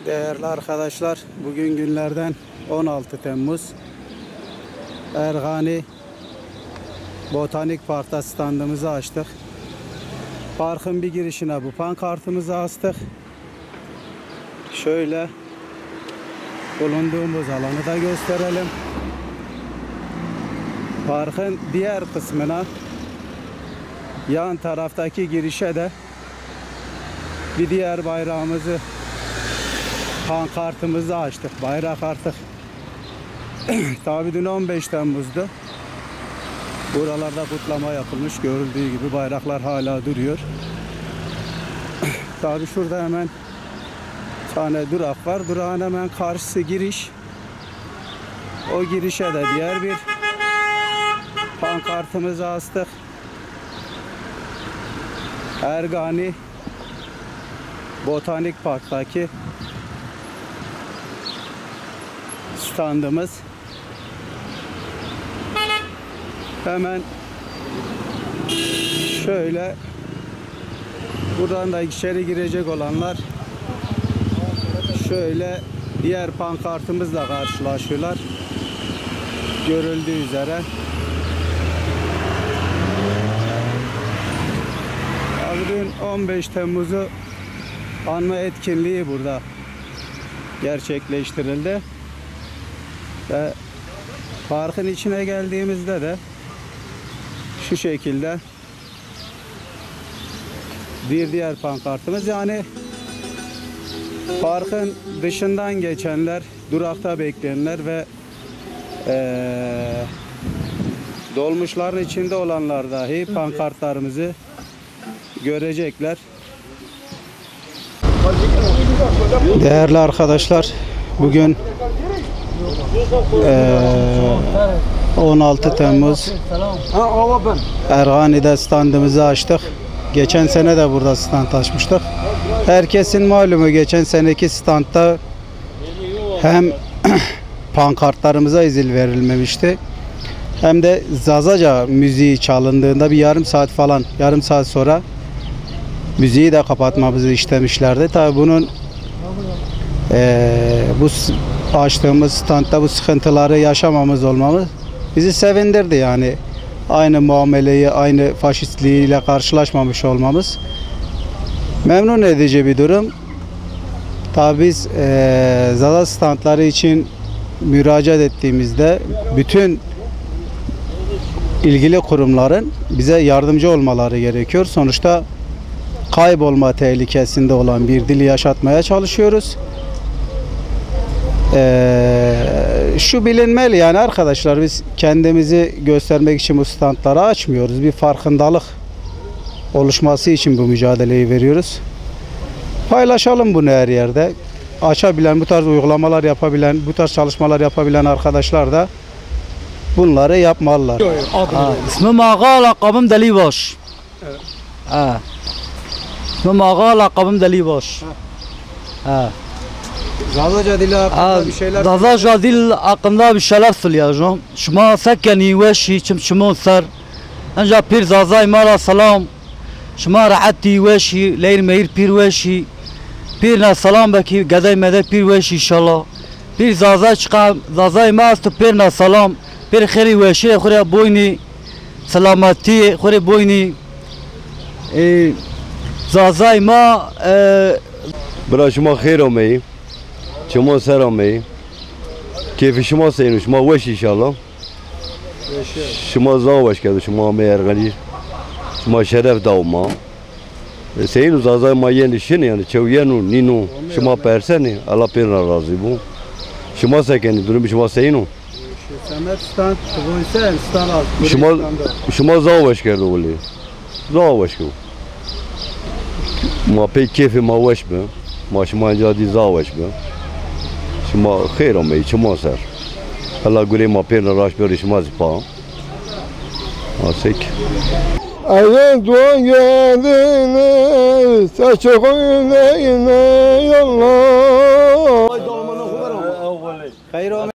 Değerli arkadaşlar, bugün günlerden 16 Temmuz. Ergani Botanik Park'ta standımızı açtık. Parkın bir girişine bu pankartımızı astık. Şöyle bulunduğumuz alanı da gösterelim. Parkın diğer kısmına, yan taraftaki girişe de bir diğer bayrağımızı, pankartımızı açtık. Bayrak artık tabi dün 15 Temmuz'du. Buralarda kutlama yapılmış. Görüldüğü gibi bayraklar hala duruyor. Tabi şurada hemen bir tane durak var. Durağın hemen karşısı giriş. O girişe de diğer bir pankartımızı astık. Ergani Botanik Park'taki standımız. Hemen şöyle buradan da içeri girecek olanlar şöyle diğer pankartımızla karşılaşıyorlar. Görüldüğü üzere. Dün 15 Temmuz'u anma etkinliği burada gerçekleştirildi. Ve parkın içine geldiğimizde de şu şekilde bir diğer pankartımız, yani parkın dışından geçenler, durakta bekleyenler ve dolmuşların içinde olanlar dahi pankartlarımızı görecekler. Değerli arkadaşlar, bugün 16 Temmuz Ergani'de standımızı açtık. Geçen sene de burada stand açmıştık. Herkesin malumu, geçen seneki standta hem pankartlarımıza izin verilmemişti, hem de Zazaca müziği çalındığında bir yarım saat sonra müziği de kapatmamızı istemişlerdi. Tabii bunun bu açtığımız standta bu sıkıntıları yaşamamız olmamız bizi sevindirdi. Yani aynı muameleyi, aynı faşistliğiyle karşılaşmamış olmamız memnun edici bir durum. Tabii biz Zaza standları için müracaat ettiğimizde bütün ilgili kurumların bize yardımcı olmaları gerekiyor. Sonuçta kaybolma tehlikesinde olan bir dili yaşatmaya çalışıyoruz. Şu bilinmeli, yani arkadaşlar, biz kendimizi göstermek için bu standları açmıyoruz. Bir farkındalık oluşması için bu mücadeleyi veriyoruz. Paylaşalım bunu her yerde. Açabilen, bu tarz uygulamalar yapabilen, bu tarz çalışmalar yapabilen arkadaşlar da bunları yapmalılar. İsmim Ağa, lakabım Delibaş. Evet. İsmim Ağa, lakabım Delibaş. Zazaca dili hakkında bir şeyler... Zazaca dil hakkında bir şeyler söyleyeceğim. Şuma sekeni veşi çimşimun ser. Enca pir Zazay mara salam. Şuma rahatти veşi leyr meyir pir veşi. Pirna salam beki gaday mede pir veşi inşallah. Pir Zazay çıka Zazay mast pirna salam. Pir khiri veşi khuri boyni selamati khuri boyni. Zazay ma برای شما خیر آمدید، شما سر آمدید، کیف شما سینو شما وش انشالله، شما زاوش کرد شما میرگلی، شما شرف داوما، سینو زازای ما یه نشینه یعنی چویانو نینو شما پرسنی، الله پیر ناراضی بو، شما سکنی دورم شما سینو، شما زاوش کرد ولی، زاوش کرد، ما پی کیف ما وش به. ما شما اینجا دی زاوش به شما خیر آمدید شما سر الله گوری ما پیر نراش بری شما زیپا آسیک Ayın doğan geldiğine saçı koyun yollar.